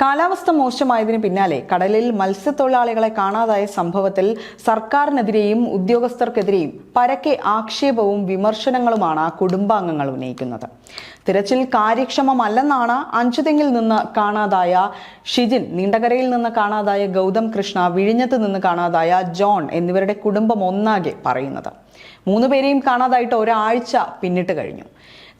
കാലാവസ്ഥ മോശമായതിനു പിന്നാലെ കടലിൽ മത്സ്യത്തൊഴിലാളികളെ കാണാതായ സംഭവത്തിൽ സർക്കാരിനെതിരെയും ഉദ്യോഗസ്ഥർക്കെതിരെയും പരക്കെ ആക്ഷേപവും വിമർശനങ്ങളുമാണ് കുടുംബാംഗങ്ങൾ ഉന്നയിക്കുന്നത്. തിരച്ചിൽ കാര്യക്ഷമമല്ലെന്നാണ് അഞ്ചുതെങ്ങിൽ നിന്ന് കാണാതായ ഷിജിൻ, നീണ്ടകരയിൽ നിന്ന് കാണാതായ ഗൗതം കൃഷ്ണ, വിഴിഞ്ഞത്ത് നിന്ന് കാണാതായ ജോൺ എന്നിവരുടെ കുടുംബം ഒന്നാകെ പറയുന്നത്. 3 പേരെയും കാണാതായിട്ട് ഒരാഴ്ച പിന്നിട്ട് കഴിഞ്ഞു.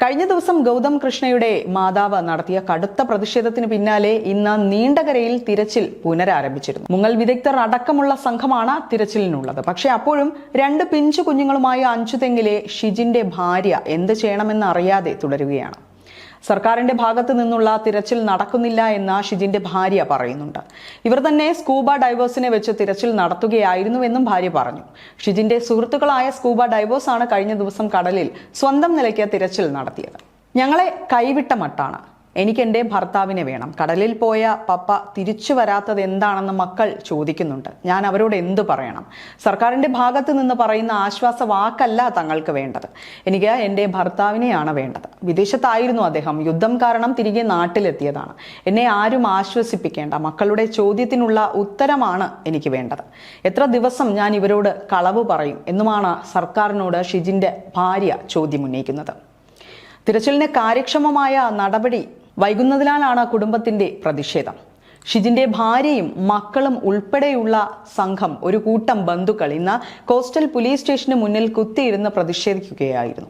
കഴിഞ്ഞ ദിവസം ഗൗതം കൃഷ്ണയുടെ മാതാവ് നടത്തിയ കടുത്ത പ്രതിഷേധത്തിന് പിന്നാലെ ഇന്ന് നീണ്ടകരയിൽ തിരച്ചിൽ പുനരാരംഭിച്ചിരുന്നു. മുങ്ങൽ വിദഗ്ധർ അടക്കമുള്ള സംഘമാണ് തിരച്ചിലിനുള്ളത്. പക്ഷേ അപ്പോഴും 2 പിഞ്ചു കുഞ്ഞുങ്ങളുമായി അഞ്ചുതെങ്ങിലെ ഷിജിന്റെ ഭാര്യ എന്ത് ചെയ്യണമെന്ന് അറിയാതെ തുടരുകയാണ്. സർക്കാരിന്റെ ഭാഗത്തു നിന്നുള്ള തിരച്ചിൽ നടക്കുന്നില്ല എന്ന് ഷിജിന്റെ ഭാര്യ പറയുന്നുണ്ട്. ഇവർ തന്നെ സ്കൂബ ഡൈവേഴ്സിനെ വെച്ച് തിരച്ചിൽ നടത്തുകയായിരുന്നുവെന്നും ഭാര്യ പറഞ്ഞു. ഷിജിന്റെ സുഹൃത്തുക്കളായ സ്കൂബ ഡൈവേഴ്സാണ് കഴിഞ്ഞ ദിവസം കടലിൽ സ്വന്തം നിലയ്ക്ക് തിരച്ചിൽ നടത്തിയത്. ഞങ്ങളെ കൈവിട്ട മട്ടാണ്. എനിക്ക് എൻ്റെ ഭർത്താവിനെ വേണം. കടലിൽ പോയ പപ്പ തിരിച്ചു വരാത്തത് എന്താണെന്ന് മക്കൾ ചോദിക്കുന്നുണ്ട്. ഞാൻ അവരോട് എന്തു പറയണം? സർക്കാരിന്റെ ഭാഗത്ത് നിന്ന് പറയുന്ന ആശ്വാസ വാക്കല്ല തങ്ങൾക്ക് വേണ്ടത്. എനിക്ക് എൻ്റെ ഭർത്താവിനെയാണ് വേണ്ടത്. വിദേശത്തായിരുന്നു അദ്ദേഹം. യുദ്ധം കാരണം തിരികെ നാട്ടിലെത്തിയതാണ്. എന്നെ ആരും ആശ്വസിപ്പിക്കേണ്ട. മക്കളുടെ ചോദ്യത്തിനുള്ള ഉത്തരമാണ് എനിക്ക് വേണ്ടത്. എത്ര ദിവസം ഞാൻ ഇവരോട് കളവ് പറയും എന്നുമാണ് സർക്കാരിനോട് ഷിജിന്റെ ഭാര്യ ചോദ്യം ഉന്നയിക്കുന്നത്. തിരച്ചിലിന് കാര്യക്ഷമമായ നടപടി വൈകുന്നതിനാലാണ് കുടുംബത്തിന്റെ പ്രതിഷേധം. ഷിജിന്റെ ഭാര്യയും മക്കളും ഉൾപ്പെടെയുള്ള സംഘം, ഒരു കൂട്ടം ബന്ധുക്കൾ ഇന്ന് കോസ്റ്റൽ പോലീസ് സ്റ്റേഷന് മുന്നിൽ കുത്തിയിരുന്ന് പ്രതിഷേധിക്കുകയായിരുന്നു.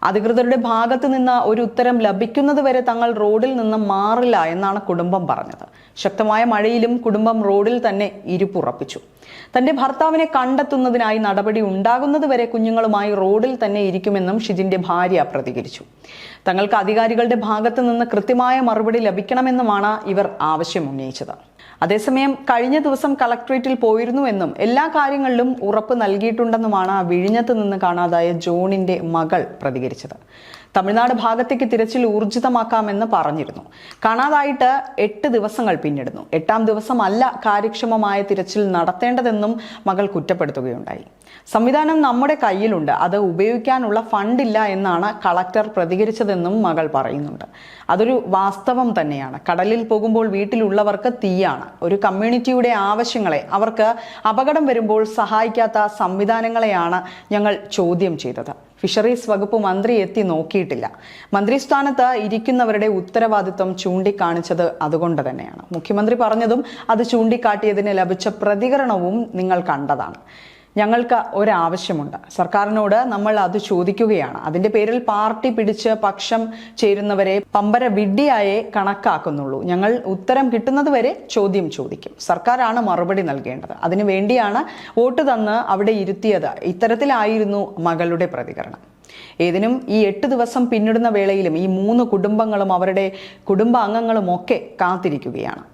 അധികൃതരുടെ ഭാഗത്ത് നിന്ന് ഒരു ഉത്തരം ലഭിക്കുന്നതുവരെ തങ്ങൾ റോഡിൽ നിന്ന് മാറില്ല എന്നാണ് കുടുംബം പറഞ്ഞത്. ശക്തമായ മഴയിലും കുടുംബം റോഡിൽ തന്നെ ഇരിപ്പുറപ്പിച്ചു. തന്റെ ഭർത്താവിനെ കണ്ടെത്തുന്നതിനായി നടപടി ഉണ്ടാകുന്നതുവരെ കുഞ്ഞുങ്ങളുമായി റോഡിൽ തന്നെ ഇരിക്കുമെന്നും ഷിജിന്റെ ഭാര്യ പ്രതികരിച്ചു. തങ്ങൾക്ക് അധികാരികളുടെ ഭാഗത്ത് നിന്ന് കൃത്യമായ മറുപടി ലഭിക്കണമെന്നുമാണ് ഇവർ ആവശ്യമുന്നയിച്ചത്. അതേസമയം കഴിഞ്ഞ ദിവസം കളക്ടറേറ്റിൽ പോയിരുന്നുവെന്നും എല്ലാ കാര്യങ്ങളിലും ഉറപ്പ് നൽകിയിട്ടുണ്ടെന്നുമാണ് വിഴിഞ്ഞത്ത് നിന്ന് കാണാതായ ജോണിന്റെ മകൾ പ്രതികരിച്ചത്. തമിഴ്നാട് ഭാഗത്തേക്ക് തിരച്ചിൽ ഊർജിതമാക്കാമെന്ന് പറഞ്ഞിരുന്നു. കാണാതായിട്ട് 8 ദിവസങ്ങൾ പിന്നിടുന്നു. 8ാം ദിവസമല്ല കാര്യക്ഷമമായ തിരച്ചിൽ നടത്തേണ്ടതെന്നും മകൾ കുറ്റപ്പെടുത്തുകയുണ്ടായി. സംവിധാനം നമ്മുടെ കയ്യിലുണ്ട്, അത് ഉപയോഗിക്കാനുള്ള ഫണ്ടില്ല എന്നാണ് കളക്ടർ പ്രതികരിച്ചതെന്നും മകൾ പറയുന്നുണ്ട്. അതൊരു വാസ്തവം തന്നെയാണ്. കടലിൽ പോകുമ്പോൾ വീട്ടിലുള്ളവർക്ക് തീയാണ്. ഒരു കമ്മ്യൂണിറ്റിയുടെ ആവശ്യങ്ങളെ, അവർക്ക് അപകടം വരുമ്പോൾ സഹായിക്കാത്ത സംവിധാനങ്ങളെയാണ് ഞങ്ങൾ ചോദ്യം ചെയ്തത്. ഫിഷറീസ് വകുപ്പ് മന്ത്രി എത്തി നോക്കിയിട്ടില്ല. മന്ത്രിസ്ഥാനത്ത് ഇരിക്കുന്നവരുടെ ഉത്തരവാദിത്വം ചൂണ്ടിക്കാണിച്ചത് അതുകൊണ്ട് തന്നെയാണ്. മുഖ്യമന്ത്രി പറഞ്ഞതും അത് ചൂണ്ടിക്കാട്ടിയതിന് ലഭിച്ച പ്രതികരണവും നിങ്ങൾ കണ്ടതാണ്. ഞങ്ങൾക്ക് ഒരാവശ്യമുണ്ട്. സർക്കാരിനോട് നമ്മൾ അത് ചോദിക്കുകയാണ്. അതിന്റെ പേരിൽ പാർട്ടി പിടിച്ച് പക്ഷം ചേരുന്നവരെ പമ്പര വിഡ്ഢിയായേ കണക്കാക്കുന്നുള്ളൂ. ഞങ്ങൾ ഉത്തരം കിട്ടുന്നതുവരെ ചോദ്യം ചോദിക്കും. സർക്കാരാണ് മറുപടി നൽകേണ്ടത്. അതിനു വേണ്ടിയാണ് വോട്ട് തന്ന് അവിടെ ഇരുത്തിയത്. ഇത്തരത്തിലായിരുന്നു മകളുടെ പ്രതികരണം. ഏതിനും ഈ 8 ദിവസം പിന്നിടുന്ന വേളയിലും ഈ 3 കുടുംബങ്ങളും അവരുടെ കുടുംബാംഗങ്ങളും ഒക്കെ കാത്തിരിക്കുകയാണ്.